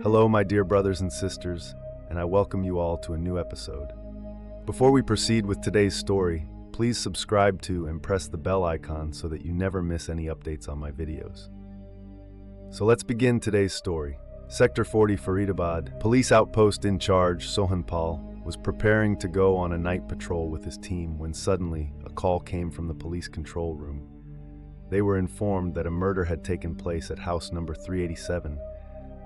Hello, my dear brothers and sisters, and I welcome you all to a new episode. Before we proceed with today's story, please subscribe to and press the bell icon so that you never miss any updates on my videos. So let's begin today's story. Sector 40 Faridabad, police outpost in charge Sohanpal, was preparing to go on a night patrol with his team when suddenly a call came from the police control room. They were informed that a murder had taken place at house number 387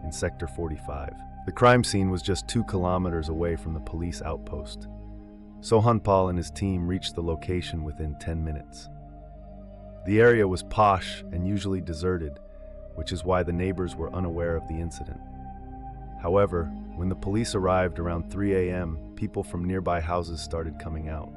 in Sector 45. The crime scene was just 2 kilometers away from the police outpost. Sohanpal and his team reached the location within 10 minutes. The area was posh and usually deserted, which is why the neighbors were unaware of the incident. However, when the police arrived around 3 a.m., people from nearby houses started coming out.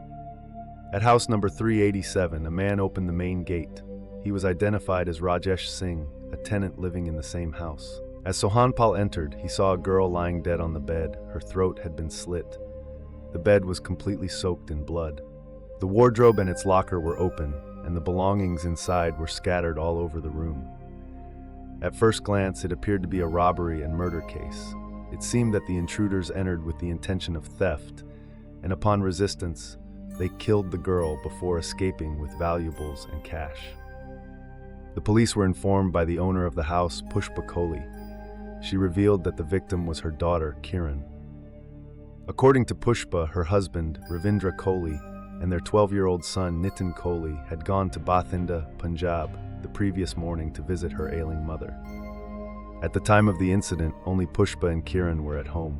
At house number 387, a man opened the main gate. He was identified as Rajesh Singh, a tenant living in the same house. As Sohanpal entered, he saw a girl lying dead on the bed. Her throat had been slit. The bed was completely soaked in blood. The wardrobe and its locker were open, and the belongings inside were scattered all over the room. At first glance, it appeared to be a robbery and murder case. It seemed that the intruders entered with the intention of theft, and upon resistance, they killed the girl before escaping with valuables and cash. The police were informed by the owner of the house, Pushpa Kohli. She revealed that the victim was her daughter, Kiran. According to Pushpa, her husband, Ravindra Kohli, and their 12-year-old son, Nitin Kohli, had gone to Bathinda, Punjab, the previous morning to visit her ailing mother. At the time of the incident, only Pushpa and Kiran were at home.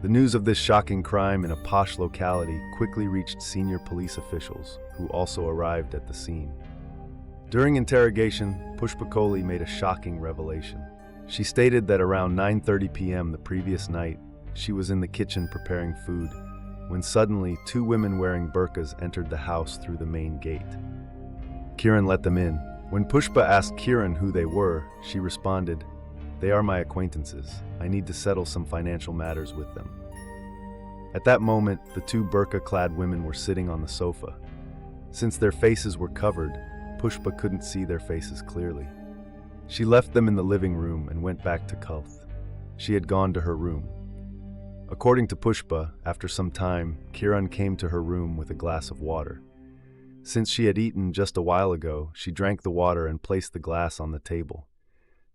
The news of this shocking crime in a posh locality quickly reached senior police officials, who also arrived at the scene. During interrogation, Pushpa Kohli made a shocking revelation. She stated that around 9:30 p.m. the previous night, she was in the kitchen preparing food, when suddenly 2 women wearing burqas entered the house through the main gate. Kiran let them in. When Pushpa asked Kiran who they were, she responded, "They are my acquaintances. I need to settle some financial matters with them." At that moment, the 2 burqa-clad women were sitting on the sofa. Since their faces were covered, Pushpa couldn't see their faces clearly. She left them in the living room and went back to Kulth. She had gone to her room. According to Pushpa, after some time, Kiran came to her room with a glass of water. Since she had eaten just a while ago, she drank the water and placed the glass on the table.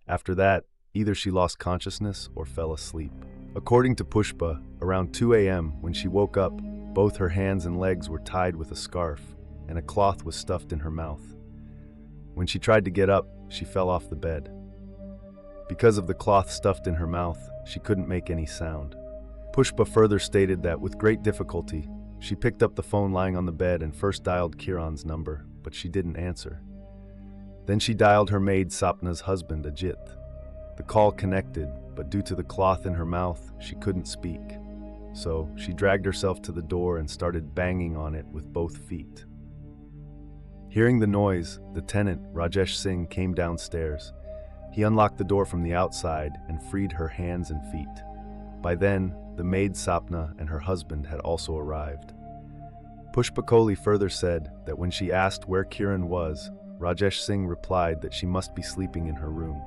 After that, either she lost consciousness or fell asleep. According to Pushpa, around 2 a.m., when she woke up, both her hands and legs were tied with a scarf, and a cloth was stuffed in her mouth. When she tried to get up, she fell off the bed. Because of the cloth stuffed in her mouth, she couldn't make any sound. Pushpa further stated that with great difficulty, she picked up the phone lying on the bed and first dialed Kiran's number, but she didn't answer. Then she dialed her maid Sapna's husband, Ajit. The call connected, but due to the cloth in her mouth, she couldn't speak. So she dragged herself to the door and started banging on it with both feet. Hearing the noise, the tenant, Rajesh Singh, came downstairs. He unlocked the door from the outside and freed her hands and feet. By then, the maid Sapna and her husband had also arrived. Pushpa Kohli further said that when she asked where Kiran was, Rajesh Singh replied that she must be sleeping in her room.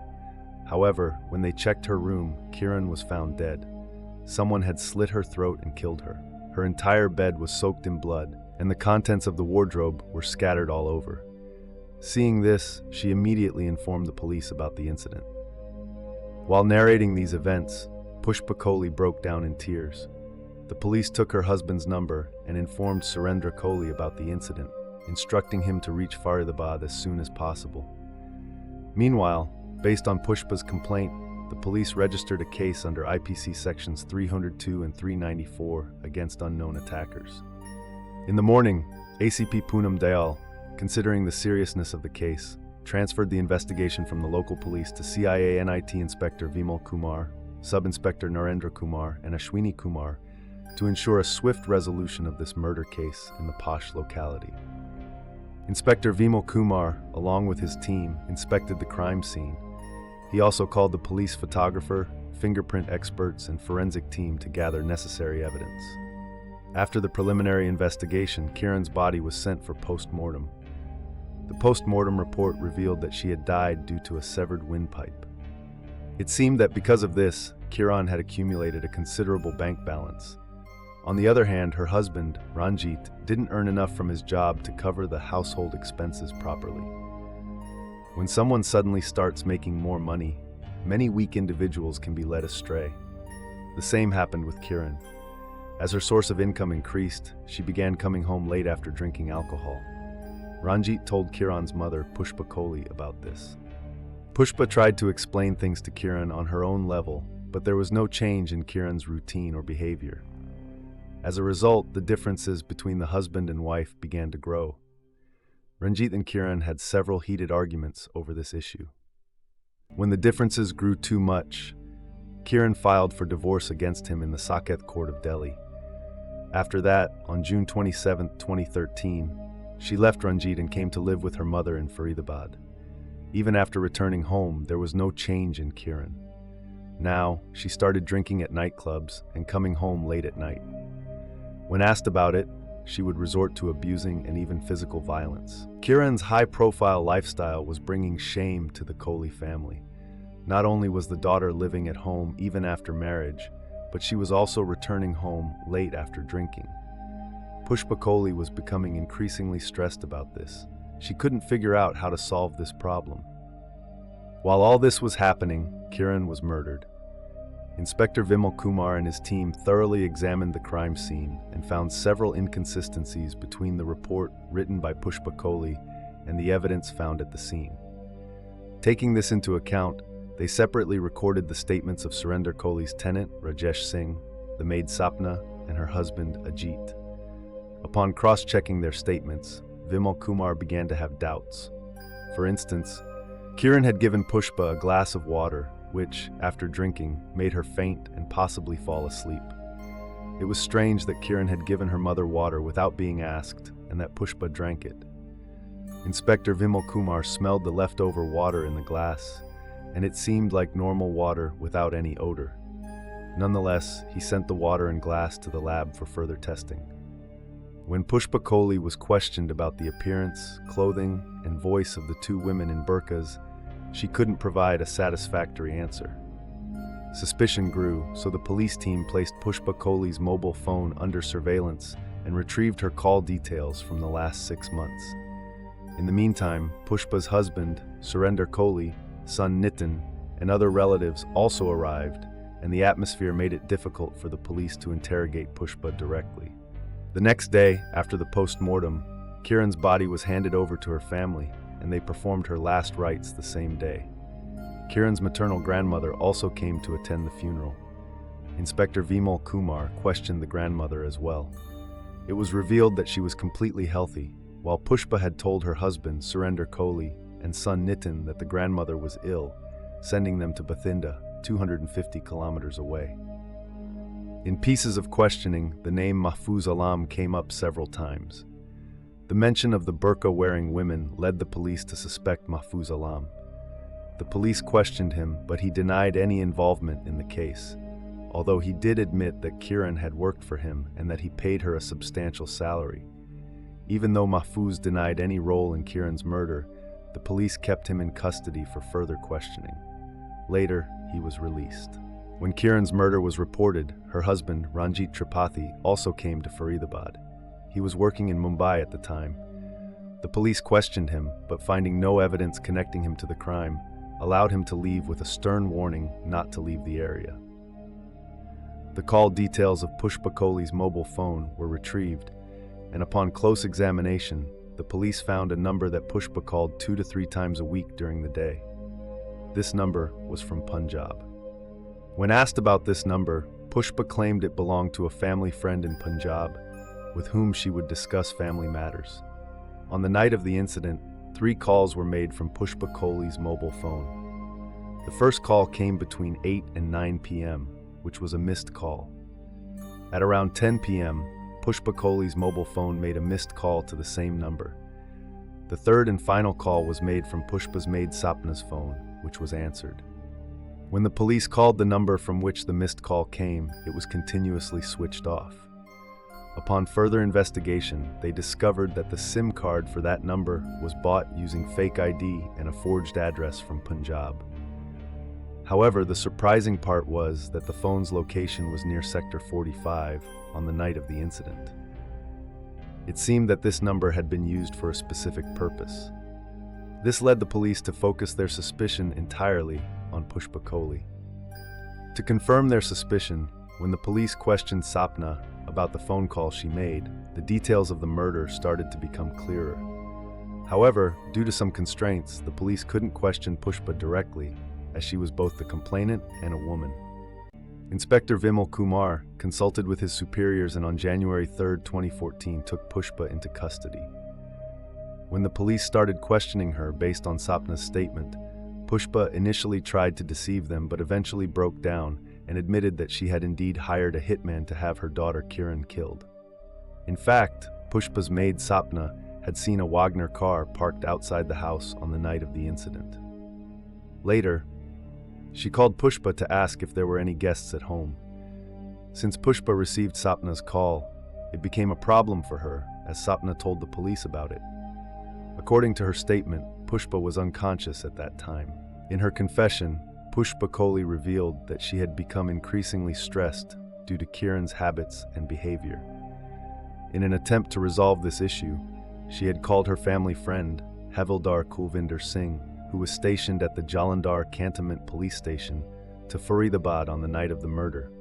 However, when they checked her room, Kiran was found dead. Someone had slit her throat and killed her. Her entire bed was soaked in blood, and the contents of the wardrobe were scattered all over. Seeing this, she immediately informed the police about the incident. While narrating these events, Pushpa Kohli broke down in tears. The police took her husband's number and informed Surendra Kohli about the incident, instructing him to reach Faridabad as soon as possible. Meanwhile, based on Pushpa's complaint, the police registered a case under IPC sections 302 and 394 against unknown attackers. In the morning, ACP Poonam Dayal, considering the seriousness of the case, transferred the investigation from the local police to CIA NIT Inspector Vimal Kumar, Sub-Inspector Narendra Kumar, and Ashwini Kumar to ensure a swift resolution of this murder case in the posh locality. Inspector Vimal Kumar, along with his team, inspected the crime scene. He also called the police photographer, fingerprint experts, and forensic team to gather necessary evidence. After the preliminary investigation, Kiran's body was sent for post-mortem. The post-mortem report revealed that she had died due to a severed windpipe. It seemed that because of this, Kiran had accumulated a considerable bank balance. On the other hand, her husband, Ranjit, didn't earn enough from his job to cover the household expenses properly. When someone suddenly starts making more money, many weak individuals can be led astray. The same happened with Kiran. As her source of income increased, she began coming home late after drinking alcohol. Ranjit told Kiran's mother, Pushpa Kohli, about this. Pushpa tried to explain things to Kiran on her own level, but there was no change in Kiran's routine or behavior. As a result, the differences between the husband and wife began to grow. Ranjit and Kiran had several heated arguments over this issue. When the differences grew too much, Kiran filed for divorce against him in the Saket court of Delhi. After that, on June 27, 2013, she left Ranjit and came to live with her mother in Faridabad. Even after returning home, there was no change in Kiran. Now, she started drinking at nightclubs and coming home late at night. When asked about it, she would resort to abusing and even physical violence. Kiran's high-profile lifestyle was bringing shame to the Kohli family. Not only was the daughter living at home even after marriage, but she was also returning home late after drinking. Pushpa Kohli was becoming increasingly stressed about this. She couldn't figure out how to solve this problem. While all this was happening, Kiran was murdered. Inspector Vimal Kumar and his team thoroughly examined the crime scene and found several inconsistencies between the report written by Pushpa Kohli and the evidence found at the scene. Taking this into account, they separately recorded the statements of Surinder Kohli's tenant, Rajesh Singh, the maid Sapna, and her husband, Ajit. Upon cross-checking their statements, Vimal Kumar began to have doubts. For instance, Kiran had given Pushpa a glass of water, which, after drinking, made her faint and possibly fall asleep. It was strange that Kiran had given her mother water without being asked, and that Pushpa drank it. Inspector Vimal Kumar smelled the leftover water in the glass, and it seemed like normal water without any odor. Nonetheless, he sent the water and glass to the lab for further testing. When Pushpa Kohli was questioned about the appearance, clothing, and voice of the two women in burqas, she couldn't provide a satisfactory answer. Suspicion grew, so the police team placed Pushpa Kohli's mobile phone under surveillance and retrieved her call details from the last 6 months. In the meantime, Pushpa's husband, Surinder Kohli, son Nitin, and other relatives also arrived, and the atmosphere made it difficult for the police to interrogate Pushpa directly. The next day, after the post-mortem, Kiran's body was handed over to her family, and they performed her last rites the same day. Kiran's maternal grandmother also came to attend the funeral. Inspector Vimal Kumar questioned the grandmother as well. It was revealed that she was completely healthy, while Pushpa had told her husband, Surinder Kohli, and son Nitin that the grandmother was ill, sending them to Bathinda, 250 kilometers away. In pieces of questioning, the name Mahfuz Alam came up several times. The mention of the burqa-wearing women led the police to suspect Mahfuz Alam. The police questioned him, but he denied any involvement in the case, although he did admit that Kiran had worked for him and that he paid her a substantial salary. Even though Mahfuz denied any role in Kiran's murder, the police kept him in custody for further questioning. Later, he was released. When Kiran's murder was reported, her husband, Ranjit Tripathi, also came to Faridabad. He was working in Mumbai at the time. The police questioned him, but finding no evidence connecting him to the crime, allowed him to leave with a stern warning not to leave the area. The call details of Pushpa Kohli's mobile phone were retrieved, and upon close examination, the police found a number that Pushpa called 2 to 3 times a week during the day. This number was from Punjab. When asked about this number, Pushpa claimed it belonged to a family friend in Punjab, with whom she would discuss family matters. On the night of the incident, 3 calls were made from Pushpa Kohli's mobile phone. The first call came between 8 and 9 p.m., which was a missed call. At around 10 p.m., Pushpa Kohli's mobile phone made a missed call to the same number. The third and final call was made from Pushpa's maid Sapna's phone, which was answered. When the police called the number from which the missed call came, it was continuously switched off. Upon further investigation, they discovered that the SIM card for that number was bought using fake ID and a forged address from Punjab. However, the surprising part was that the phone's location was near Sector 45 on the night of the incident. It seemed that this number had been used for a specific purpose. This led the police to focus their suspicion entirely on Pushpa Kohli. To confirm their suspicion, when the police questioned Sapna about the phone call she made, the details of the murder started to become clearer. However, due to some constraints, the police couldn't question Pushpa directly, as she was both the complainant and a woman. Inspector Vimal Kumar consulted with his superiors and on January 3, 2014 took Pushpa into custody. When the police started questioning her based on Sapna's statement, Pushpa initially tried to deceive them but eventually broke down and admitted that she had indeed hired a hitman to have her daughter Kiran killed. In fact, Pushpa's maid Sapna had seen a Wagner car parked outside the house on the night of the incident. Later, she called Pushpa to ask if there were any guests at home. Since Pushpa received Sapna's call, it became a problem for her, as Sapna told the police about it. According to her statement, Pushpa was unconscious at that time. In her confession, Pushpa Kohli revealed that she had become increasingly stressed due to Kiran's habits and behavior. In an attempt to resolve this issue, she had called her family friend, Havildar Kulvinder Singh, who was stationed at the Jalandhar Cantonment Police Station, to Faridabad on the night of the murder.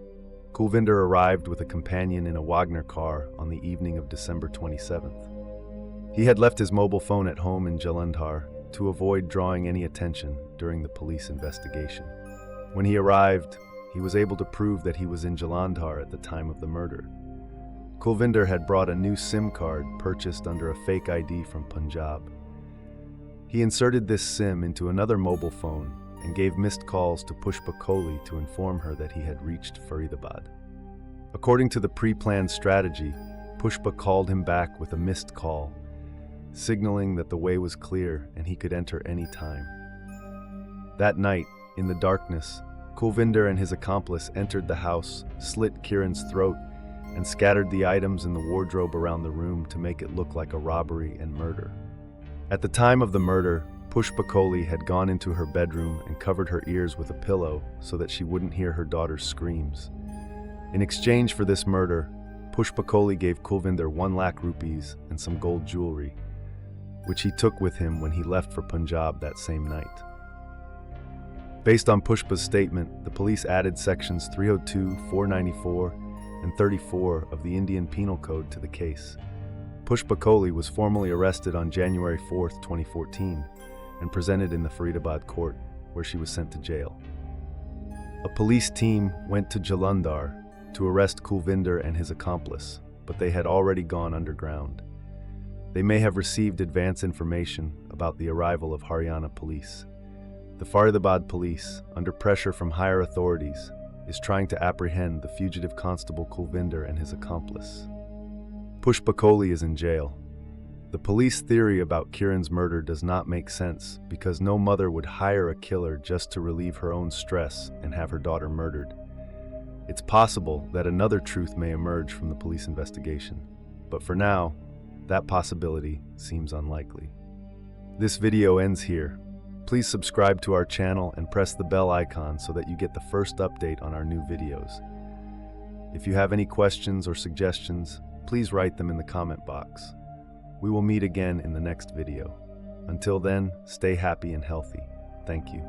Kulvinder arrived with a companion in a Wagner car on the evening of December 27th. He had left his mobile phone at home in Jalandhar to avoid drawing any attention during the police investigation. When he arrived, he was able to prove that he was in Jalandhar at the time of the murder. Kulvinder had brought a new SIM card purchased under a fake ID from Punjab. He inserted this SIM into another mobile phone and gave missed calls to Pushpa Kohli to inform her that he had reached Faridabad. According to the pre-planned strategy, Pushpa called him back with a missed call, signaling that the way was clear and he could enter any time. That night, in the darkness, Kulvinder and his accomplice entered the house, slit Kiran's throat, and scattered the items in the wardrobe around the room to make it look like a robbery and murder. At the time of the murder, Pushpa Kohli had gone into her bedroom and covered her ears with a pillow so that she wouldn't hear her daughter's screams. In exchange for this murder, Pushpa Kohli gave Kulvinder 1 lakh rupees and some gold jewelry, which he took with him when he left for Punjab that same night. Based on Pushpa's statement, the police added sections 302, 494, and 34 of the Indian Penal Code to the case. Pushpa Kohli was formally arrested on January 4, 2014, and presented in the Faridabad court, where she was sent to jail. A police team went to Jalandhar to arrest Kulvinder and his accomplice, but they had already gone underground. They may have received advance information about the arrival of Haryana police. The Faridabad police, under pressure from higher authorities, is trying to apprehend the fugitive constable Kulvinder and his accomplice. Pushpa Kohli is in jail. The police theory about Kiran's murder does not make sense because no mother would hire a killer just to relieve her own stress and have her daughter murdered. It's possible that another truth may emerge from the police investigation, but for now, that possibility seems unlikely. This video ends here. Please subscribe to our channel and press the bell icon so that you get the first update on our new videos. If you have any questions or suggestions, please write them in the comment box. We will meet again in the next video. Until then, stay happy and healthy. Thank you.